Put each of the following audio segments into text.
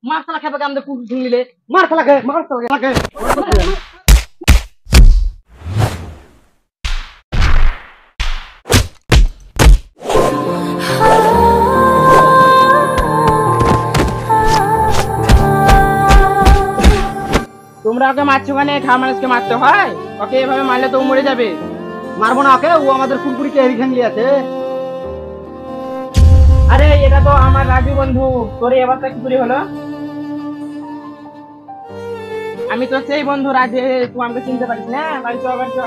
মার শালা খাবে আমাদের কুকুর ঝিঙলিলে মার শালাকে মার শালাকে তোমরা ওকে মারছো কেন? খাওয়া মানুষকে মারতে হয়? ওকে এভাবে মারলে তো মরে যাবে। মারবো না ওকে, ও আমাদের কুকুরকে হেরি খান লিয়াছে। আরে এটা তো আমার রাজু বন্ধু, তোর এই অবস্থা কি করে হলো? আমি তো সেই বন্ধু রাজে, তুই আমাকে চিনতে পারিস না? বাড়ি চ বাড়ি চ।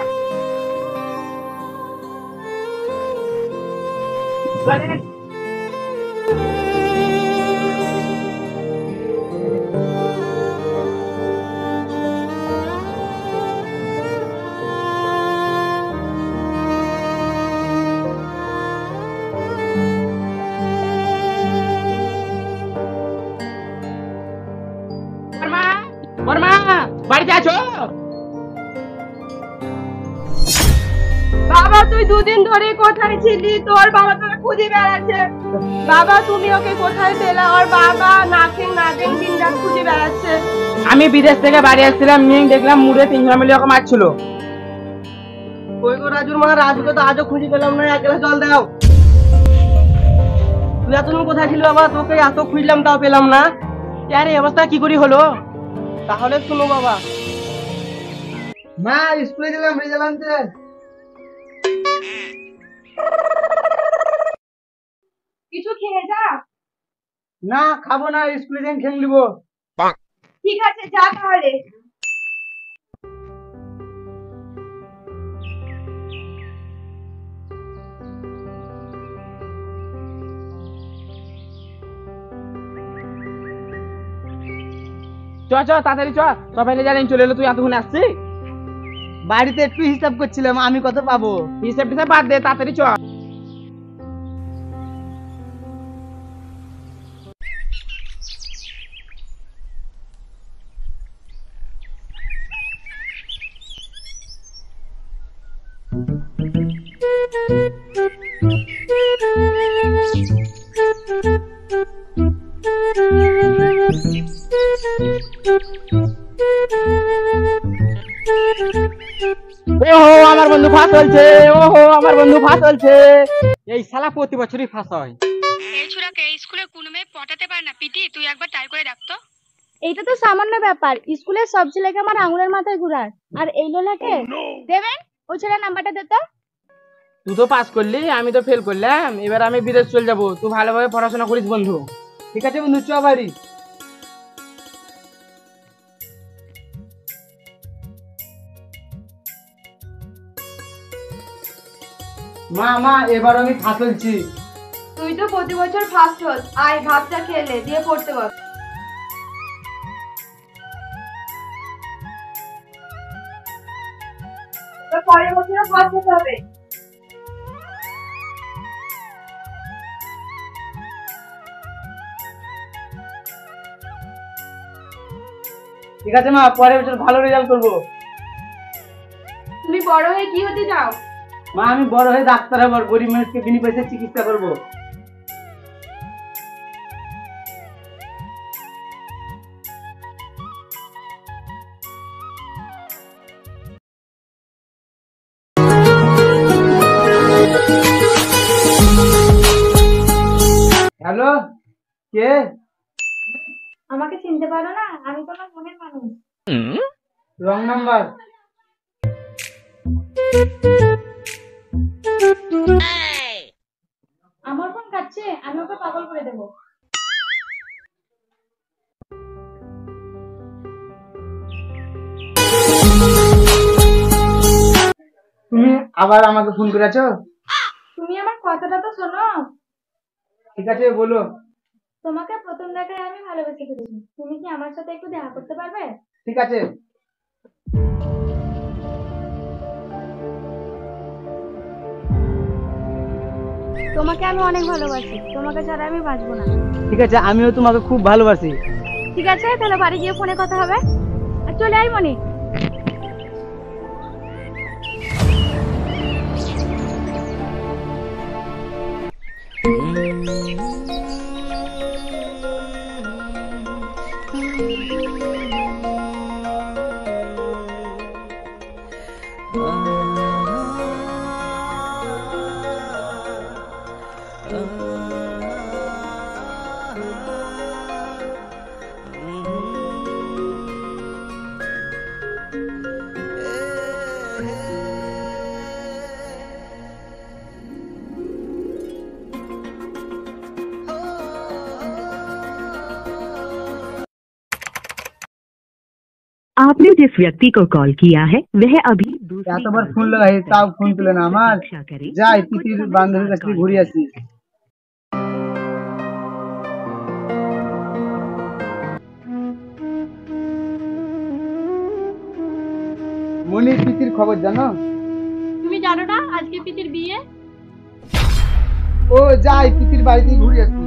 বাড়িতে আছো? বাবা তুই দুদিন ধরে কোথায় ছিলি? তোর বাবা তোকে খুঁজে বেড়াচ্ছে। বাবা তুমি ওকে কোথায় পেলা? ওর বাবা নাকেন দিন রাত খুঁজে বেড়াচ্ছে। আমি বিদেশ থেকে বাড়ি আসছিলাম, নিয়ে দেখলাম মুড়ে 3 ফ্যামিলি ওকে মারছিল। ওই গো রাজুর মা, রাজুকে তো আজও খুঁজে পেলাম না, এক গ্লাস জল দাও। তুই এতদিন কোথায় ছিল বাবা? তোকে এত খুঁজলাম তাও পেলাম না। আরে এই অবস্থা কি করে হলো? তাহলে শুনো বাবা। মা স্কুলে গেলাম, রেজাল্ট আনতে। কিছু খেয়ে যা। না খাবো না, স্কুলে যাই খেয়ে নিব। ঠিক আছে যা তাহলে। চ চ তাড়াতাড়ি চ, সবাই জানেন চলে এলো। তুই এতক্ষণ আসছিস? বাড়িতে একটু হিসাব করছিলাম আমি কত পাবো। হিসাব টিসাব বাদ দে, তাড়াতাড়ি চ। ওহো আমার বন্ধু ফাঁস হয়েছে, ওহো আমার বন্ধু ফাঁস হয়েছে। এই শালা প্রতি বছরই ফাঁস হয়। এই ছোড়াকে স্কুলে কোনো মেয়ে পটাতে পারে না পিটি, তুই একবার ট্রাই করে দেখতো। এইটা তো সামান্য ব্যাপার, স্কুলের সব ছেলেকে আমার আঙুলের মাথায় ঘুরার, আর এই লোলাকে দেবেন। ওই ছেলের নাম্বারটা দে তো। তুই তো পাস করলি, আমি তো ফেল করলাম। এবার আমি বিদেশ চলে যাবো, তুই ভালোভাবে পড়াশোনা করিস বন্ধু। ঠিক আছে বন্ধু, চ বাড়ি। মা মা এবার আমি ফাঁস হয়েছি। তুই তো প্রতি বছর ফার্স্ট হস। আয় ভাতটা খেলে দিয়ে পড়তে বস। পরের বছর ফার্স্ট হতে হবে। ঠিক আছে মা, পরের বছর ভালো রেজাল্ট করবো। তুমি বড় হয়ে কি হতে চাও? মা আমি বড় হয়ে ডাক্তার হবো, গরিব মানুষকে বিনা পয়সায় চিকিৎসা করবো। হ্যালো, কে? আমাকে চিনতে পারো না? আমি তোমার মনের মানুষ। Wrong number. আমার ফোন কাটছে, আমি ওকে পাগল করে দেবো। তুমি আবার আমাকে ফোন করেছো? তুমি আমার কথাটা তো শোনো। ঠিক আছে বলো। তোমাকে প্রথম দেখায় আমি ভালোবেসে ফেলেছি। তুমি কি আমার সাথে একটু দেখা করতে পারবে? ঠিক আছে। তোমাকে আমি অনেক ভালোবাসি, তোমাকে ছাড়া আমি বাঁচবো না। ঠিক আছে, আমিও তোমাকে খুব ভালোবাসি। ঠিক আছে তাহলে বাড়ি গিয়ে ফোনে কথা হবে। আর চলে আই মনি। आपने जिस व्यक्ति को कॉल किया है वह अभी दूसरी এতবার ফোন লাগাই তাও ফোন তুলে না আমার प्रतीक्षा करें। যাই পিতির বান্ধবীর কাছে থেকে ঘুরে আসি মনি পিতির খবর জানো তুমি জানো না আজকে পিতির বিয়ে? ও যাই পিতির বাড়িতে ঘুরে আসি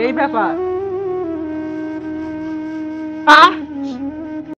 এই ব্যাপার